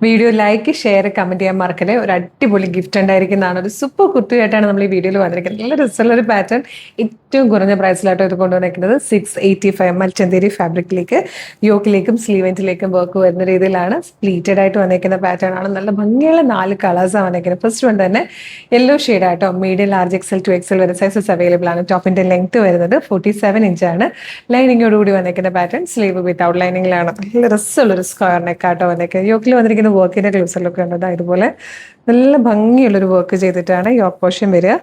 Video like share comment ചെയ്യാൻ മറക്കല്ലേ. ഒരു അടിപൊളി ഗിഫ്റ്റ് ഉണ്ടായിരിക്കുന്നതാണ്. ഒരു സൂപ്പർ കുർത്തിയായിട്ടാണ് നമ്മൾ ഈ വീഡിയോയിൽ വന്നിരിക്കുന്നത്. നല്ല രസമുള്ള ഒരു പാറ്റേൺ, ഏറ്റവും കുറഞ്ഞ പ്രൈസിലായിട്ടോ ഇത് കൊണ്ടുവന്നിരിക്കുന്നത്. 685 മൽച്ചന്തേരി ഫാബ്രിക്കിലേക്ക് യോക്കിലേക്കും സ്ലീവൻറ്റിലേക്കും വർക്ക് വരുന്ന രീതിയിലാണ് പ്ലീറ്റഡ് ആയിട്ട് വന്നിരിക്കുന്ന പാറ്റേൺ ആണ്. നല്ല ഭംഗിയുള്ള 4 കളേഴ്സാണ് വന്നിരിക്കുന്നത്. ഫസ്റ്റ് വൺ തന്നെ യെല്ലോ ഷെയ്ഡ് ആയിട്ടോ, medium large XL two XL വരെ സൈസസ് അവൈലബിൾ ആണ്. ടോപ്പിന്റെ ലെങ്ത് വരുന്നത് 47 ഇഞ്ചാണ്. ലൈനിങ്ങോടുകൂടി വന്നിരിക്കുന്ന പാറ്റേൺ, സ്ലീവ് വിത്തൗട്ട് ലൈനിങ്ങിലാണ്. നല്ല രസമുള്ളൊരു സ്ക്വയർ നെക്കാട്ടോ വന്നിരിക്കുന്നത്. യോക്കിൽ വന്നിരിക്കുന്ന വർക്കിന്റെ ക്ലൂസറിലൊക്കെ ഉണ്ട്. ഇതുപോലെ നല്ല ഭംഗിയുള്ളൊരു വർക്ക് ചെയ്തിട്ടാണ് യോക്ക് പോർഷൻ വരിക.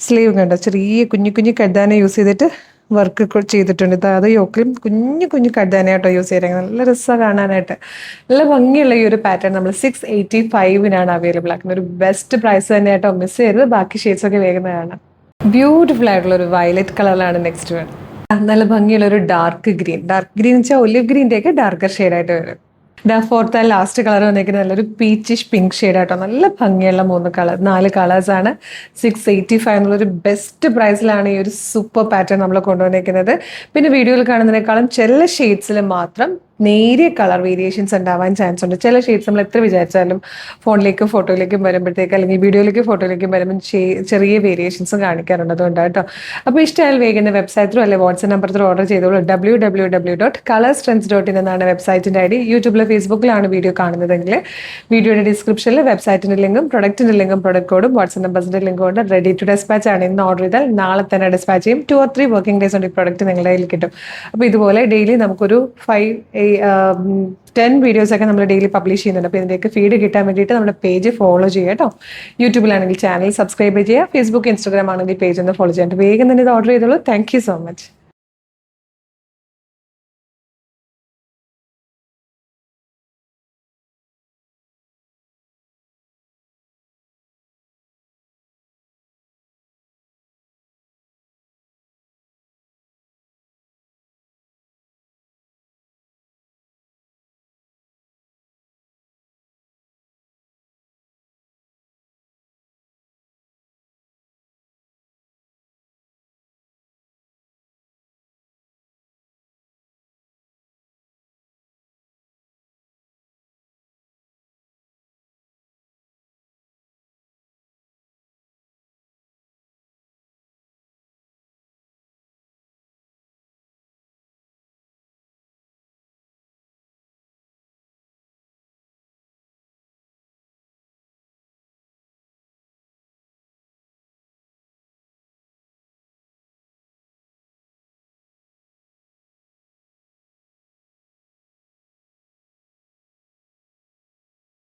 സ്ലീവ് കണ്ടോ, ചെറിയ കുഞ്ഞു കുഞ്ഞു കഡ്ഡാന യൂസ് ചെയ്തിട്ട് വർക്ക് ചെയ്തിട്ടുണ്ട്. അത് യോക്കിലും കുഞ്ഞു കുഞ്ഞു കഡ്ഡാനയായിട്ടോ യൂസ് ചെയ്തിരിക്കുന്നത്. നല്ല രസമാണ് കാണാനായിട്ട്. നല്ല ഭംഗിയുള്ള ഈ ഒരു പാറ്റേൺ നമ്മൾ 685 അവൈലബിൾ ആക്കുന്നത്. ഒരു ബെസ്റ്റ് പ്രൈസ് തന്നെയായിട്ടോ, മിസ് ചെയ്തത്. ബാക്കി ഷെയ്ഡ്സ് ഒക്കെ വേഗം കാണാം. ബ്യൂട്ടിഫുൾ ആയിട്ടുള്ള ഒരു വയലറ്റ് കളറിലാണ് നെക്സ്റ്റ് വൺ. നല്ല ഭംഗിയുള്ള ഒരു ഡാർക്ക് ഗ്രീൻ വെച്ചാൽ ഒലിവ് ഗ്രീൻ്റെ ഒക്കെ ഡാർക്കർ ഷെയ്ഡായിട്ട് വരും. ഫോർത്ത് ആൻഡ് ലാസ്റ്റ് കളർ വന്നിരിക്കുന്നത് നല്ലൊരു പീച്ചിഷ് പിങ്ക് ഷെയ്ഡായിട്ടോ. നല്ല ഭംഗിയുള്ള 4 കളേഴ്സാണ്. 685 എന്നുള്ളൊരു ബെസ്റ്റ് പ്രൈസിലാണ് ഈ ഒരു സൂപ്പർ പാറ്റേൺ നമ്മൾ കൊണ്ടുവന്നിരിക്കുന്നത്. പിന്നെ വീഡിയോയിൽ കാണുന്നതിനേക്കാളും ചില ഷെയ്ഡ്സിൽ മാത്രം നേരിയ കളർ വേരിയേഷൻസ് ഉണ്ടാവാൻ ചാൻസ് ഉണ്ട്. ചില ഷെയ്ഡ്സ് നമ്മൾ എത്ര വിചാരിച്ചാലും ഫോണിലേക്കും ഫോട്ടോയിലേക്കും വരുമ്പോഴത്തേക്ക്, അല്ലെങ്കിൽ വീഡിയോയിലേക്കും ഫോട്ടോയിലേക്കും വരുമ്പോൾ ചെറിയ വേരിയേഷൻസ് കാണിക്കാറുണ്ട്. അതുകൊണ്ടാണ് കേട്ടോ. അപ്പോൾ ഇഷ്ടമായാൽ വേഗം വെബ്സൈറ്റ് ത്രൂ അല്ലെങ്കിൽ വാട്സ്ആപ്പ് നമ്പർ ത്രൂ ഓർഡർ ചെയ്തോളൂ. www.colorstrends.in എന്നാണ് വെബ്സൈറ്റിൻ്റെ ഐഡി. യൂട്യൂബിലെ ഫേസ്ബുക്കിലാണ് വീഡിയോ കാണുന്നതെങ്കിൽ വീഡിയോയുടെ ഡിസ്ക്രിപ്ഷനിൽ വെബ്സൈറ്റിൻ്റെ ലിങ്കും പ്രൊഡക്റ്റിൻ്റെ ലിങ്കും പ്രൊഡക്റ്റ് കോഡും വാട്സ്ആപ്പ് നമ്പേഴ്സിൻ്റെ ലിങ്കും കൊണ്ട് റെഡി ടു ഡെസ്പാച്ച് ആണ്. ഇന്ന് ഓർഡർ ചെയ്താൽ നാളെ തന്നെ ഡെസ്പാച്ച് ചെയ്യും. 2 or 3 വർക്കിംഗ് ഡേയ്സ് കൊണ്ട് ഈ പ്രൊഡക്റ്റ് നിങ്ങളുടെ കയ്യിൽ കിട്ടും. അപ്പോൾ ഇതുപോലെ ഡെയിലി നമുക്കൊരു 10 വീഡിയോസ് ഒക്കെ നമ്മൾ ഡെയിലി പബ്ലിഷ് ചെയ്യുന്നുണ്ട്. അപ്പോൾ ഇതിൻ്റെയൊക്കെ ഫീഡ് കിട്ടാൻ വേണ്ടിയിട്ട് നമ്മുടെ പേജ് ഫോളോ ചെയ്യുക കേട്ടോ. യൂട്യൂബിലാണെങ്കിൽ ചാനൽ സബ്സ്ക്രൈബ് ചെയ്യുക. ഫേസ്ബുക്ക് ഇൻസ്റ്റാഗ്രാം ആണെങ്കിൽ പേജ് ഒന്ന് ഫോളോ ചെയ്യാൻ. വേഗം തന്നെ ഇത് ഓർഡർ ചെയ്തോളൂ. Thank you so much.